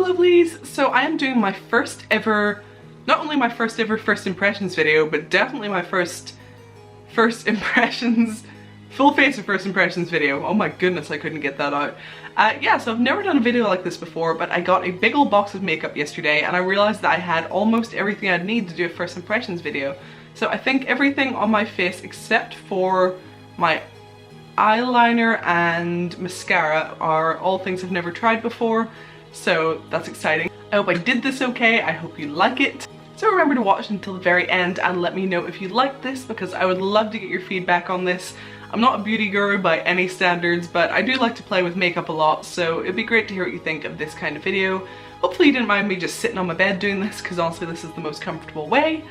lovelies! So I am doing my first ever, not only my first ever first impressions video, but definitely my first impressions, full face of first impressions video. Oh my goodness, I couldn't get that out. Yeah, so I've never done a video like this before, but I got a big old box of makeup yesterday and I realized that I had almost everything I'd need to do a first impressions video. So I think everything on my face except for my eyeliner and mascara are all things I've never tried before, so that's exciting. I hope I did this okay, I hope you like it. So remember to watch until the very end and let me know if you like this, because I would love to get your feedback on this. I'm not a beauty guru by any standards, but I do like to play with makeup a lot, so it'd be great to hear what you think of this kind of video. Hopefully you didn't mind me just sitting on my bed doing this, because honestly this is the most comfortable way.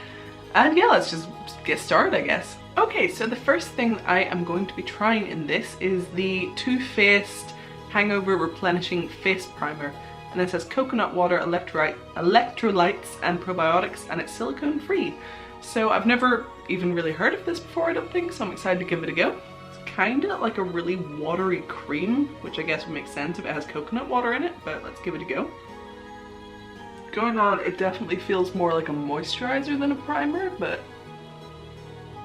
And yeah, let's just get started, I guess. Okay, so the first thing I am going to be trying in this is the Too Faced Hangover Replenishing Face Primer. And it says coconut water, electrolytes and probiotics, and it's silicone free. So I've never even really heard of this before, I don't think, so I'm excited to give it a go. It's kinda like a really watery cream, which I guess would make sense if it has coconut water in it, but let's give it a go. Going on, it definitely feels more like a moisturizer than a primer, but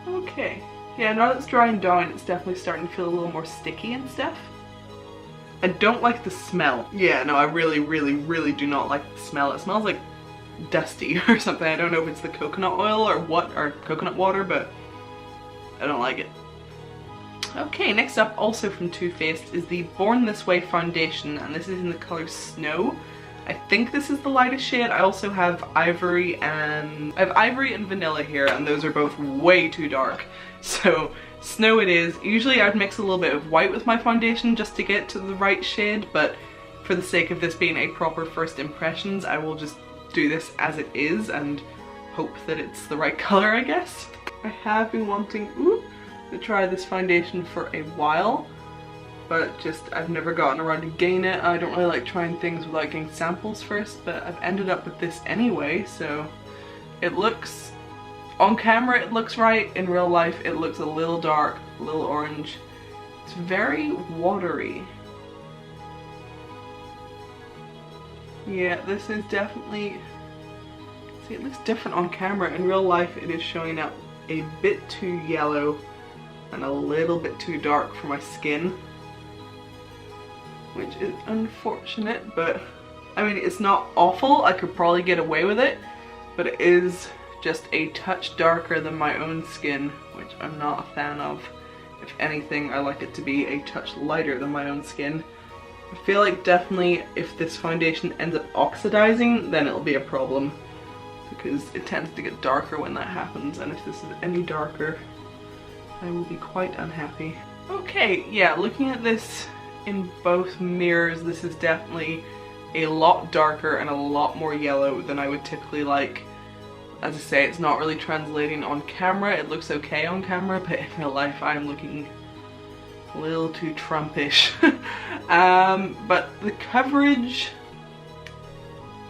okay. Yeah, now that it's drying down, it's definitely starting to feel a little more sticky and stuff. I don't like the smell. Yeah, no, I really do not like the smell. It smells like dusty or something. I don't know if it's the coconut oil or what, or coconut water, but I don't like it. Okay, next up, also from Too Faced, is the Born This Way foundation, and this is in the color Snow. I think this is the lightest shade. I also have ivory and vanilla here, and those are both way too dark. So Snow it is. Usually I'd mix a little bit of white with my foundation just to get to the right shade, but for the sake of this being a proper first impressions, I will just do this as it is and hope that it's the right color, I guess. I have been wanting to try this foundation for a while, but just I've never gotten around to getting it. I don't really like trying things without getting samples first, but I've ended up with this anyway, so it looks, on camera it looks right, in real life it looks a little dark, a little orange. It's very watery. Yeah, this is definitely, see, it looks different on camera. In real life it is showing up a bit too yellow and a little bit too dark for my skin, which is unfortunate, but I mean, it's not awful. I could probably get away with it, but it is just a touch darker than my own skin, which I'm not a fan of. If anything, I like it to be a touch lighter than my own skin. I feel like definitely if this foundation ends up oxidizing, then it'll be a problem, because it tends to get darker when that happens, and if this is any darker, I will be quite unhappy. Okay, yeah, looking at this in both mirrors, this is definitely a lot darker and a lot more yellow than I would typically like. As I say, it's not really translating on camera. It looks okay on camera, but in real life I'm looking a little too Trumpish. But the coverage,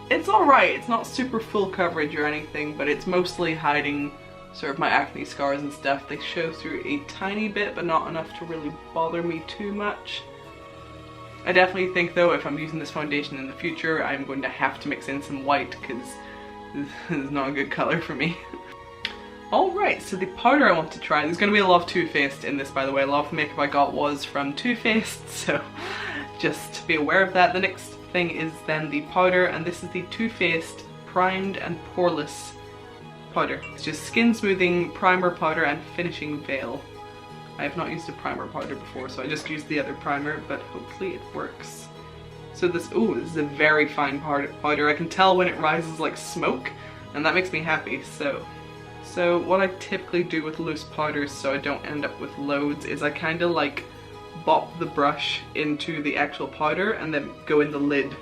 it's alright. It's not super full coverage or anything, but it's mostly hiding sort of my acne scars and stuff. They show through a tiny bit, but not enough to really bother me too much. I definitely think though, if I'm using this foundation in the future, I'm going to have to mix in some white, because this is not a good color for me. Alright, so the powder I want to try, there's going to be a lot of Too Faced in this, by the way. A lot of the makeup I got was from Too Faced, so just be aware of that. The next thing is then the powder, and this is the Too Faced Primed and Poreless powder. It's just skin smoothing primer powder and finishing veil. I have not used a primer powder before, so I just used the other primer, but hopefully it works. So this, this is a very fine powder. I can tell when it rises like smoke, and that makes me happy. So what I typically do with loose powders so I don't end up with loads is I kind of like bop the brush into the actual powder and then go in the lid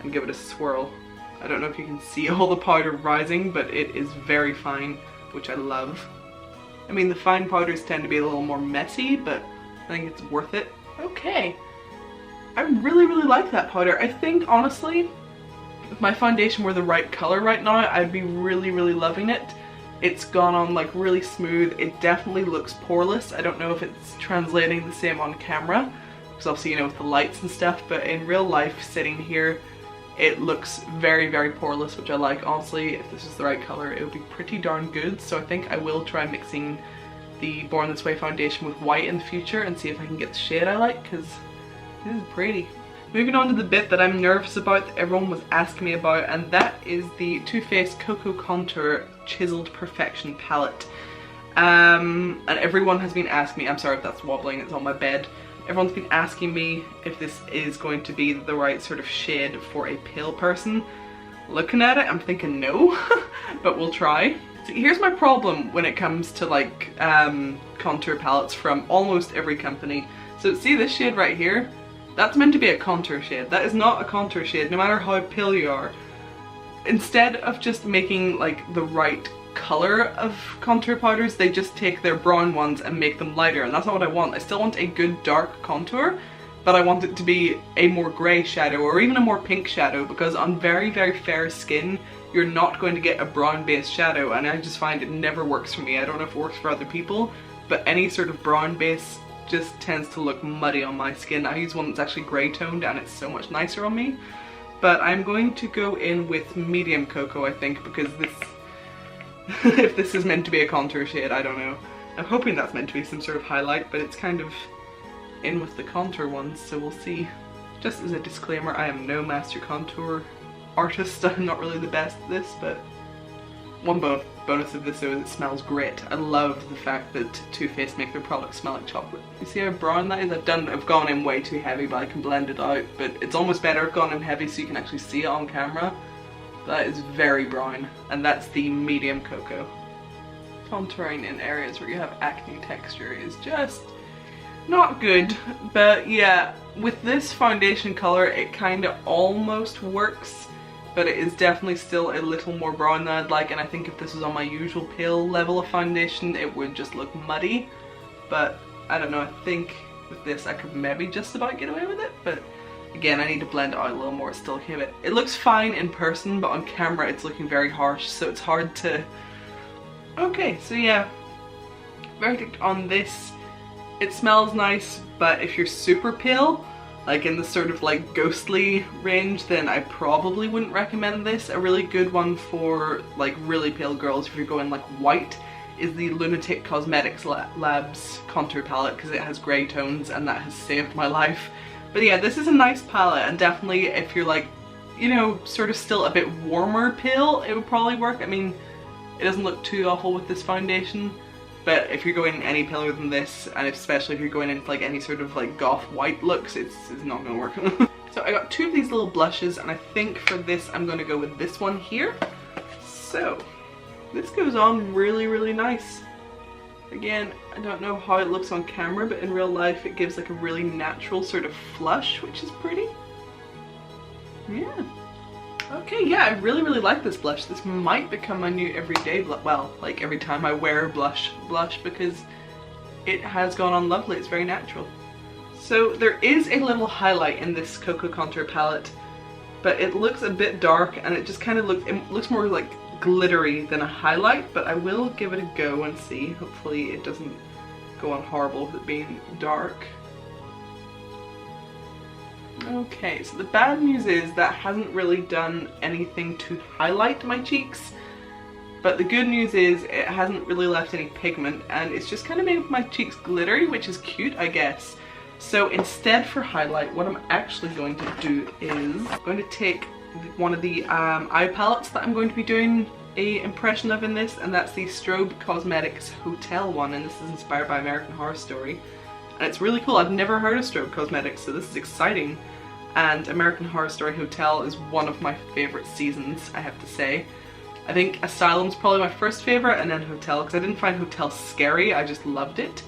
and give it a swirl. I don't know if you can see all the powder rising, but it is very fine, which I love. I mean, the fine powders tend to be a little more messy, but I think it's worth it. Okay. I really like that powder. I think, honestly, if my foundation were the right color right now, I'd be really loving it. It's gone on like really smooth. It definitely looks poreless. I don't know if it's translating the same on camera, because obviously, you know, with the lights and stuff, but in real life, sitting here, It looks very, very poreless, which I like. Honestly, if this is the right color, it would be pretty darn good. So I think I will try mixing the Born This Way foundation with white in the future and see if I can get the shade I like, because this is pretty. Moving on to the bit that I'm nervous about, that everyone was asking me about, and that is the Too Faced Cocoa Contour Chiseled Perfection palette. And everyone has been asking me, I'm sorry if that's wobbling, it's on my bed. Everyone's been asking me if this is going to be the right sort of shade for a pale person. Looking at it, I'm thinking no, but we'll try. So here's my problem when it comes to like contour palettes from almost every company. So see this shade right here? That's meant to be a contour shade. That is not a contour shade, no matter how pale you are. Instead of just making like the right color of contour powders, they just take their brown ones and make them lighter, and that's not what I want. I still want a good dark contour, but I want it to be a more grey shadow or even a more pink shadow, because on very, very fair skin, you're not going to get a brown based shadow, and I just find it never works for me. I don't know if it works for other people, but any sort of brown base just tends to look muddy on my skin. I use one that's actually grey toned and it's so much nicer on me. But I'm going to go in with medium cocoa, I think, because this if this is meant to be a contour shade, I don't know. I'm hoping that's meant to be some sort of highlight, but it's kind of in with the contour ones, so we'll see. Just as a disclaimer, I am no master contour artist. I'm not really the best at this, but one bonus of this though is it smells great. I love the fact that Too Faced make their products smell like chocolate. You see how brown that is? I've gone in way too heavy, but I can blend it out. But it's almost better I've gone in heavy so you can actually see it on camera. That is very brown, and that's the medium cocoa. Contouring in areas where you have acne texture is just not good, but yeah, with this foundation color it kind of almost works, but it is definitely still a little more brown than I'd like, and I think if this was on my usual pale level of foundation it would just look muddy. But I don't know, I think with this I could maybe just about get away with it, but again, I need to blend it out a little more still. It looks fine in person, but on camera it's looking very harsh, so it's hard to... Okay, so yeah, verdict on this. It smells nice, but if you're super pale, like in the sort of like ghostly range, then I probably wouldn't recommend this. A really good one for like really pale girls, if you're going like white, is the Lunatic Cosmetics Labs contour palette, because it has grey tones and that has saved my life. But yeah, this is a nice palette, and definitely if you're like, you know, sort of still a bit warmer pale, it would probably work. I mean, it doesn't look too awful with this foundation, but if you're going any paler than this, and especially if you're going into like any sort of like goth white looks, it's not gonna work. So I got two of these little blushes, and I think for this I'm gonna go with this one here. So this goes on really, really nice. Again, I don't know how it looks on camera, but in real life it gives like a really natural sort of flush, which is pretty. Yeah. Okay, yeah, I really, really like this blush. This might become my new everyday blush. Well, like every time I wear blush, because it has gone on lovely. It's very natural. So there is a little highlight in this Cocoa Contour palette, but it looks a bit dark, and it just kind of looks more like glittery than a highlight, but I will give it a go and see. Hopefully it doesn't go on horrible with it being dark. Okay, so the bad news is that hasn't really done anything to highlight my cheeks, but the good news is it hasn't really left any pigment, and it's just kind of made my cheeks glittery, which is cute, I guess. So instead for highlight, what I'm actually going to do is I'm going to take one of the eye palettes that I'm going to be doing a impression of in this, and that's the Strobe Cosmetics Hotel one, and this is inspired by American Horror Story. And it's really cool. I've never heard of Strobe Cosmetics, so this is exciting. And American Horror Story Hotel is one of my favorite seasons, I have to say. I think Asylum's probably my first favorite, and then Hotel, because I didn't find Hotel scary, I just loved it.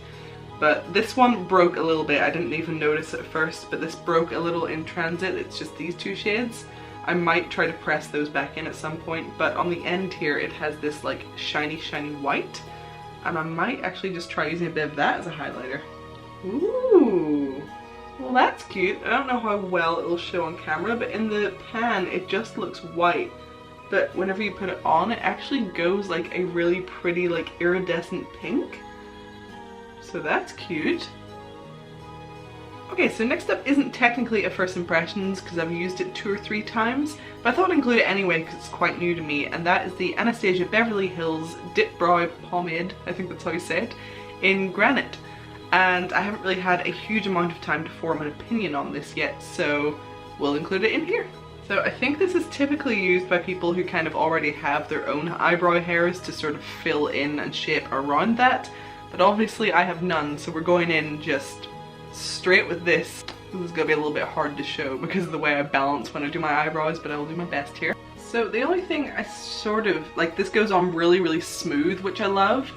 But this one broke a little bit. I didn't even notice it at first, but this broke a little in transit. It's just these two shades. I might try to press those back in at some point, but on the end here it has this like shiny, shiny white, and I might actually just try using a bit of that as a highlighter. Ooh, well that's cute. I don't know how well it will show on camera, but in the pan it just looks white, but whenever you put it on it actually goes like a really pretty like iridescent pink. So that's cute. Okay, so next up isn't technically a first impressions because I've used it 2 or 3 times, but I thought I'd include it anyway because it's quite new to me, and that is the Anastasia Beverly Hills Dipbrow Pomade, I think that's how you say it, in Granite. And I haven't really had a huge amount of time to form an opinion on this yet, so we'll include it in here. So I think this is typically used by people who kind of already have their own eyebrow hairs to sort of fill in and shape around that, but obviously I have none, so we're going in just straight with this. This is gonna be a little bit hard to show because of the way I balance when I do my eyebrows, but I will do my best here. So the only thing I sort of, like, this goes on really smooth, which I love.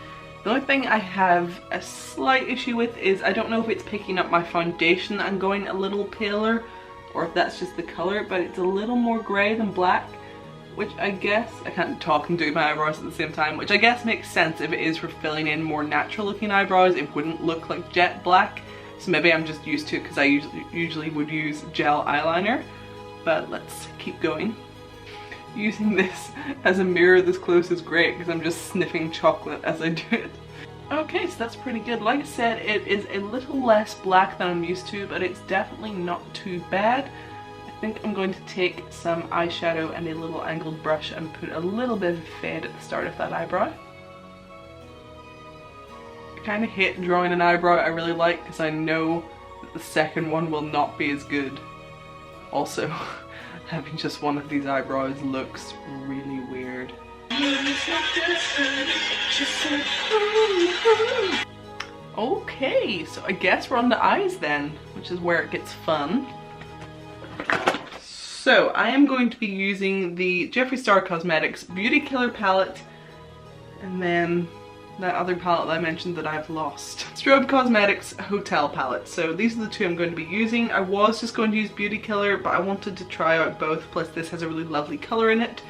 The only thing I have a slight issue with is I don't know if it's picking up my foundation that I'm going a little paler, or if that's just the color, but it's a little more grey than black, which I guess, I can't talk and do my eyebrows at the same time, which I guess makes sense if it is for filling in more natural looking eyebrows. It wouldn't look like jet black. So maybe I'm just used to it because I usually would use gel eyeliner, but let's keep going. Using this as a mirror this close is great because I'm just sniffing chocolate as I do it. Okay, so that's pretty good. Like I said, it is a little less black than I'm used to, but it's definitely not too bad. I think I'm going to take some eyeshadow and a little angled brush and put a little bit of fade at the start of that eyebrow. I kind of hate drawing an eyebrow I really like because I know that the second one will not be as good. Also, having just one of these eyebrows looks really weird. Okay, so I guess we're on the eyes then, which is where it gets fun. So I am going to be using the Jeffree Star Cosmetics Beauty Killer palette, and then that other palette that I mentioned that I've lost. Strobe Cosmetics Hotel palette. So these are the two I'm going to be using. I was just going to use Beauty Killer, but I wanted to try out both, plus this has a really lovely color in it.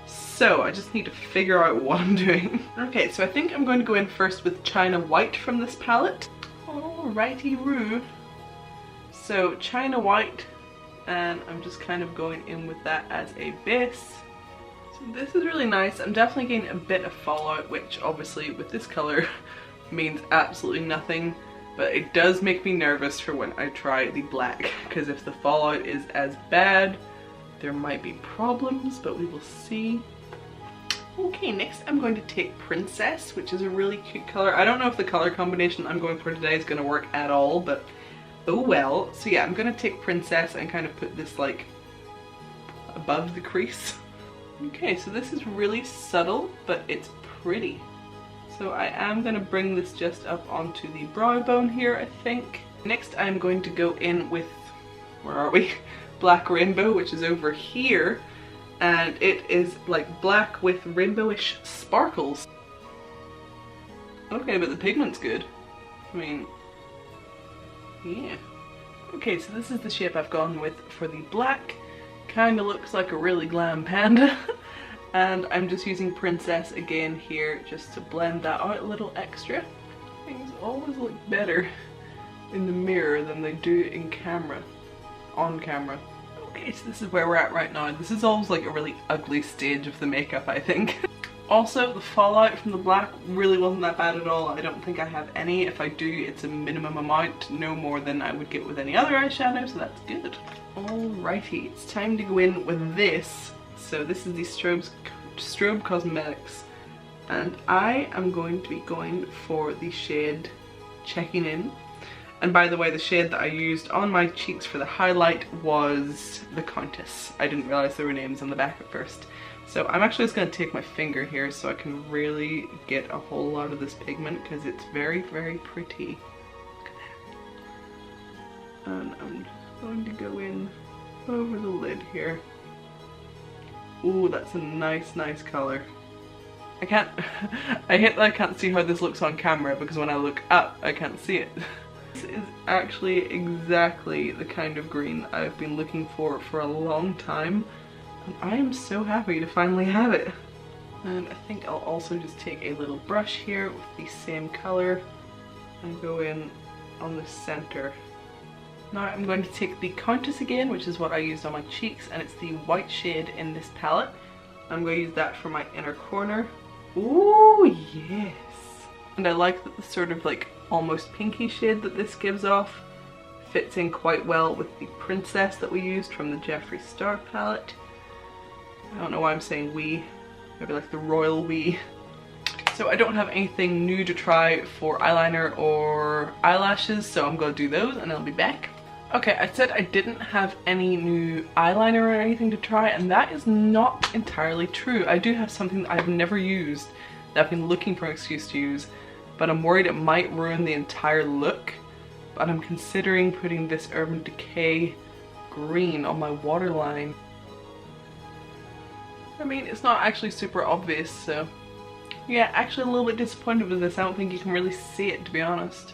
So I just need to figure out what I'm doing. Okay, so I think I'm going to go in first with China White from this palette. Alrighty-roo. So China White, and I'm just kind of going in with that as a base. So this is really nice. I'm definitely getting a bit of fallout, which obviously with this color means absolutely nothing, but it does make me nervous for when I try the black, because if the fallout is as bad, there might be problems, but we will see. Okay, next I'm going to take Princess, which is a really cute color. I don't know if the color combination I'm going for today is going to work at all, but oh well. So yeah, I'm going to take Princess and kind of put this like above the crease. Okay, so this is really subtle, but it's pretty. So I am going to bring this just up onto the brow bone here, I think. Next I'm going to go in with, where are we? Black Rainbow, which is over here. And it is like black with rainbowish sparkles. Okay, but the pigment's good. I mean, yeah. Okay, so this is the shape I've gone with for the black. Kinda looks like a really glam panda. And I'm just using Princess again here just to blend that out a little extra. Things always look better in the mirror than they do in camera, on camera. Okay, so this is where we're at right now. This is always like a really ugly stage of the makeup, I think. Also, the fallout from the black really wasn't that bad at all. I don't think I have any. If I do, it's a minimum amount, no more than I would get with any other eyeshadow, so that's good. Alrighty, it's time to go in with this. So this is the Strobe Cosmetics, and I am going to be going for the shade Checking In. And by the way, the shade that I used on my cheeks for the highlight was the Countess. I didn't realize there were names on the back at first. So I'm actually just going to take my finger here so I can really get a whole lot of this pigment because it's very pretty. Look at that. And I'm just going to go in over the lid here. Ooh, that's a nice color. I hate that I can't see how this looks on camera because when I look up I can't see it. This is actually exactly the kind of green I've been looking for a long time, and I am so happy to finally have it. And I think I'll also just take a little brush here with the same color and go in on the center. Now I'm going to take the Countess again, which is what I used on my cheeks, and it's the white shade in this palette. I'm going to use that for my inner corner. Ooh, yes! And I like that the sort of like almost pinky shade that this gives off fits in quite well with the Princess that we used from the Jeffree Star palette. I don't know why I'm saying we, maybe like the royal we. So I don't have anything new to try for eyeliner or eyelashes, so I'm gonna do those and I'll be back. Okay, I said I didn't have any new eyeliner or anything to try, and that is not entirely true. I do have something that I've never used that I've been looking for an excuse to use, but I'm worried it might ruin the entire look. But I'm considering putting this Urban Decay green on my waterline. I mean, it's not actually super obvious, so yeah, actually a little bit disappointed with this. I don't think you can really see it, to be honest.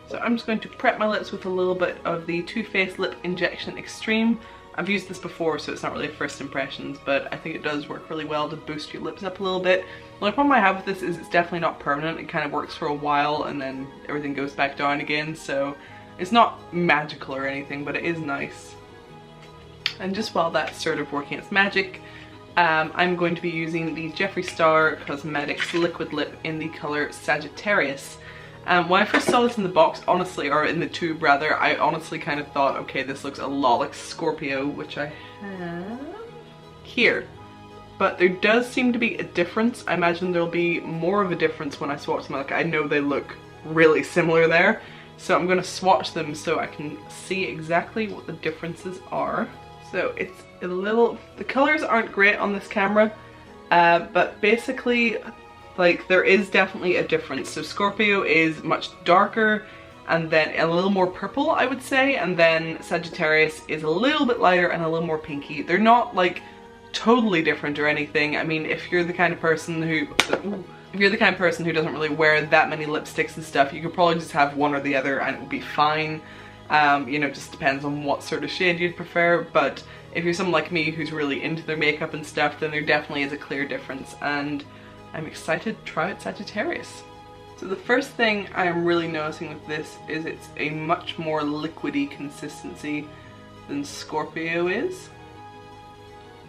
So I'm just going to prep my lips with a little bit of the Too Faced Lip Injection Extreme. I've used this before, so it's not really first impressions, but I think it does work really well to boost your lips up a little bit. The only problem I have with this is it's definitely not permanent. It kind of works for a while and then everything goes back down again, so it's not magical or anything, but it is nice. And just while that's sort of working its magic, I'm going to be using the Jeffree Star Cosmetics Liquid Lip in the color Sagittarius. When I first saw this in the box, honestly, or in the tube rather, I honestly kind of thought, okay, this looks a lot like Scorpio, which I have here. But there does seem to be a difference. I imagine there'll be more of a difference when I swatch them. Like, I know they look really similar there, so I'm going to swatch them so I can see exactly what the differences are. So it's a little, the colors aren't great on this camera, but basically, like, there is definitely a difference. So Scorpio is much darker and then a little more purple, I would say, and then Sagittarius is a little bit lighter and a little more pinky. They're not like totally different or anything. I mean, if you're the kind of person who doesn't really wear that many lipsticks and stuff, you could probably just have one or the other and it would be fine. You know, it just depends on what sort of shade you'd prefer, but if you're someone like me who's really into their makeup and stuff, then there definitely is a clear difference, and I'm excited to try out Sagittarius. So the first thing I am really noticing with this is it's a much more liquidy consistency than Scorpio is.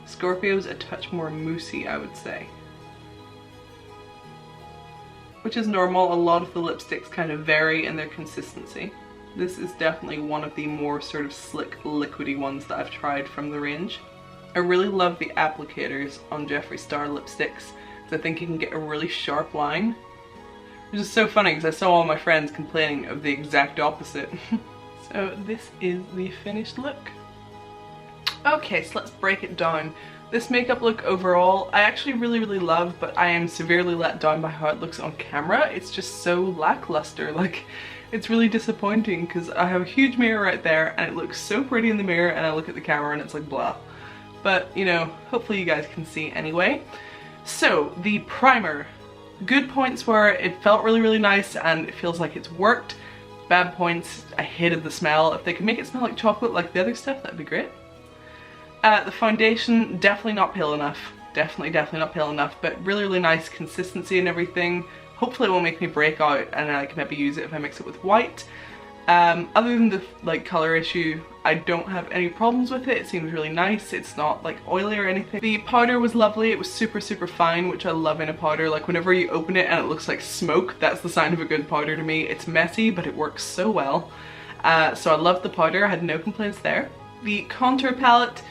Scorpio's a touch more moussey, I would say. Which is normal, a lot of the lipsticks kind of vary in their consistency. This is definitely one of the more sort of slick, liquidy ones that I've tried from the range. I really love the applicators on Jeffree Star lipsticks, because I think you can get a really sharp line. Which is so funny because I saw all my friends complaining of the exact opposite. So this is the finished look. Okay, so let's break it down. This makeup look overall, I actually really love, but I am severely let down by how it looks on camera. It's just so lackluster. Like, it's really disappointing because I have a huge mirror right there and it looks so pretty in the mirror, and I look at the camera and it's like blah. But, you know, hopefully you guys can see anyway. So, the primer. Good points where it felt really nice and it feels like it's worked. Bad points, I hated the smell. If they could make it smell like chocolate like the other stuff, that'd be great. The foundation, definitely not pale enough. Definitely not pale enough, but really nice consistency and everything. Hopefully it won't make me break out and I can maybe use it if I mix it with white. Other than the like color issue, I don't have any problems with it. It seems really nice. It's not like oily or anything. The powder was lovely. It was super fine, which I love in a powder. Like whenever you open it and it looks like smoke, that's the sign of a good powder to me. It's messy, but it works so well. So I loved the powder. I had no complaints there. The contour palette,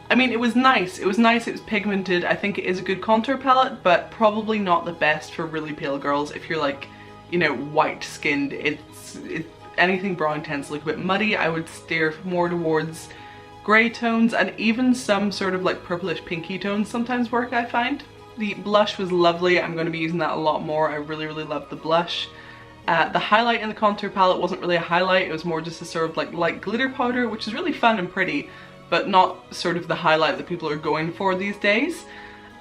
I mean, it was nice. It was nice. It was pigmented. I think it is a good contour palette, but probably not the best for really pale girls. If you're like, you know, white skinned, anything brown tends to look a bit muddy. I would steer more towards grey tones, and even some sort of like purplish pinky tones sometimes work, I find. The blush was lovely. I'm going to be using that a lot more. I really love the blush. The highlight in the contour palette wasn't really a highlight. It was more just a sort of like light glitter powder, which is really fun and pretty, but not sort of the highlight that people are going for these days.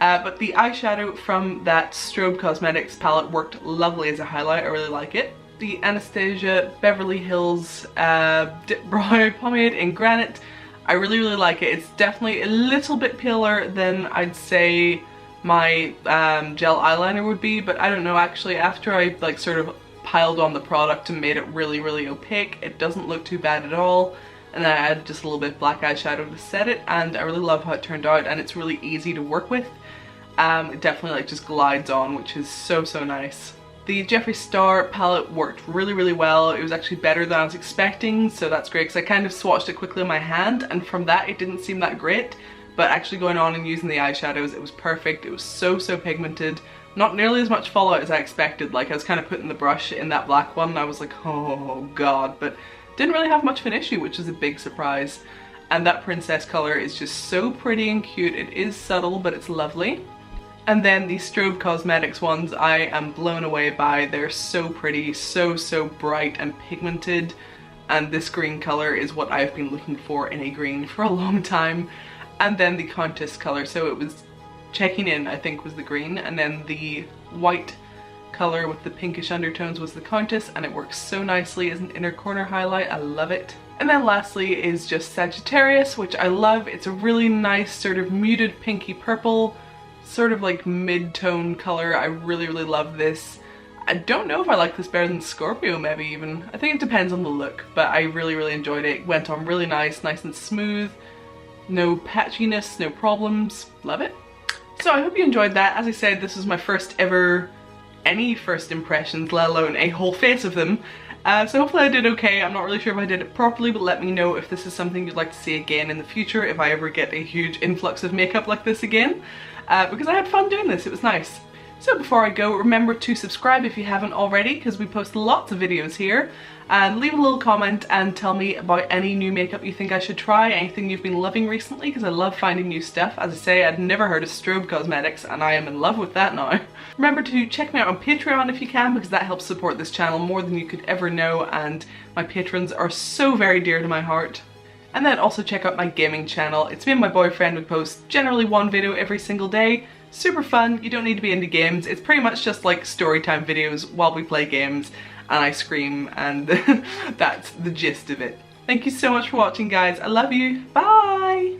But the eyeshadow from that Strobe Cosmetics palette worked lovely as a highlight. I really like it. The Anastasia Beverly Hills Dipbrow pomade in Granite, I really like it. It's definitely a little bit paler than I'd say my gel eyeliner would be, but I don't know, actually after I like sort of piled on the product and made it really opaque, it doesn't look too bad at all. And then I added just a little bit of black eyeshadow to set it, and I really love how it turned out, and it's really easy to work with. It definitely like just glides on, which is so nice. The Jeffree Star palette worked really well. It was actually better than I was expecting, so that's great because I kind of swatched it quickly on my hand, and from that it didn't seem that great, but actually going on and using the eyeshadows, it was perfect. It was so pigmented. Not nearly as much fallout as I expected. Like, I was kind of putting the brush in that black one and I was like, oh god, but didn't really have much of an issue, which is a big surprise. And that princess color is just so pretty and cute. It is subtle, but it's lovely. And then the Strobe Cosmetics ones I am blown away by. They're so pretty, so bright and pigmented. And this green color is what I've been looking for in a green for a long time. And then the Countess color, so it was Checking In, I think, was the green, and then the white color with the pinkish undertones was the Countess, and it works so nicely as an inner corner highlight. I love it. And then lastly is just Sagittarius, which I love. It's a really nice sort of muted pinky purple, sort of like mid-tone color. I really love this. I don't know if I like this better than Scorpio, maybe even. I think it depends on the look, but I really enjoyed it. It went on really nice and smooth. No patchiness, no problems. Love it. So I hope you enjoyed that. As I said, this was my first ever, any first impressions, let alone a whole face of them. So hopefully I did okay. I'm not really sure if I did it properly, but let me know if this is something you'd like to see again in the future, if I ever get a huge influx of makeup like this again. Because I had fun doing this, it was nice. So before I go, remember to subscribe if you haven't already, because we post lots of videos here. And leave a little comment and tell me about any new makeup you think I should try, anything you've been loving recently, because I love finding new stuff. As I say, I'd never heard of Strobe Cosmetics and I am in love with that now. Remember to check me out on Patreon if you can, because that helps support this channel more than you could ever know, and my patrons are so very dear to my heart. And then also check out my gaming channel. It's me and my boyfriend. We post generally one video every single day. Super fun. You don't need to be into games. It's pretty much just like storytime videos while we play games and I scream, and that's the gist of it. Thank you so much for watching, guys. I love you. Bye!